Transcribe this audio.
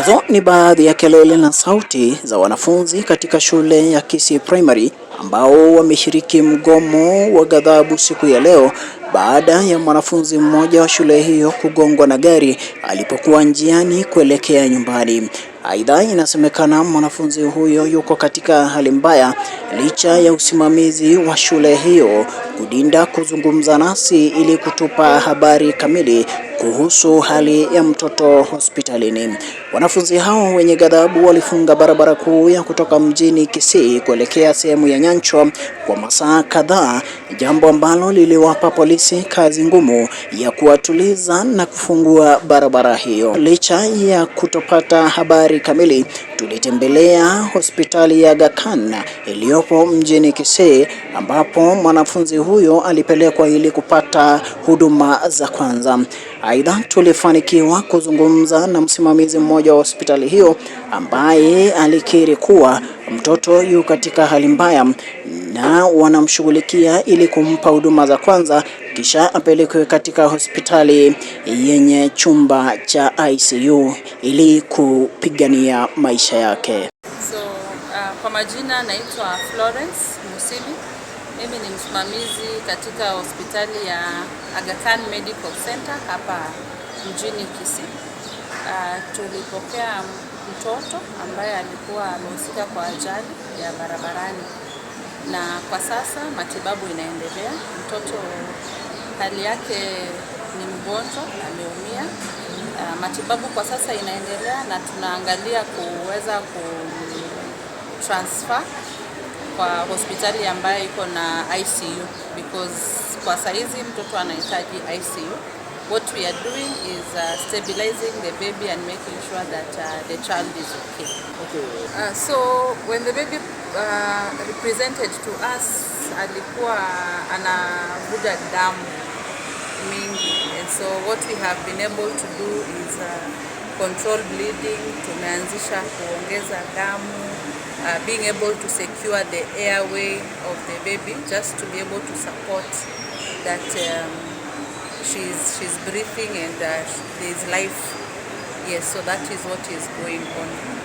Hizo ni baadhi ya kelele na sauti za wanafunzi katika shule ya Kisii Primary ambao wameshiriki mgomo wa ghadhabu siku ya leo baada ya mwanafunzi mmoja wa shule hiyo kugongwa na gari alipokuwa njiani kuelekea nyumbani. Aidha, inasemekana mwanafunzi huyo yuko katika hali mbaya licha ya usimamizi wa shule hiyo kudinda kuzungumza nasi ili kutupa habari kamili kuhusu hali ya mtoto hospitalini. Wanafunzi hao wenye ghadhabu walifunga barabara kuu ya kutoka mjini Kisii kuelekea sehemu ya Nyanchwa kwa masaa kadhaa, jambo ambalo liliwapa polisi kazi ngumu ya kuwatuliza na kufungua barabara hiyo. Licha ya kutopata habari kamili, tulitembelea hospitali ya Aga Khan iliyopo mjini Kisii ambapo mwanafunzi huyo alipelekwa ili kupata huduma za kwanza. Aidha, tulifanikiwa kuzungumza na msimamizi mmoja wa hospitali hiyo ambaye alikiri kuwa mtoto yu katika hali mbaya na wanamshughulikia ili kumpa huduma za kwanza kisha apelekwe katika hospitali yenye chumba cha ICU ili kupigania maisha yake. Kwa majina naitwa Florence Musili. Mimi ni msimamizi katika hospitali ya Aga Khan Medical Center hapa mjini Kisii. Tulipokea mtoto ambaye alikuwa amehusika kwa ajali ya barabarani, na kwa sasa matibabu inaendelea. Mtoto hali yake ni mgonjwa, ameumia. Matibabu kwa sasa inaendelea na tunaangalia kuweza transfer kwa hospitali ambayo iko na ICU, because kwa saizi mtoto anahitaji ICU. What we are doing is stabilizing the baby and making sure that the child is okay. So when the baby represented to us, alikuwa anavuja damu mingi, and so what we have been able to do is control bleeding. Tumeanzisha kuongeza damu, being able to secure the airway of the baby just to be able to support that she's breathing and there's life. Yes, so that is what is going on.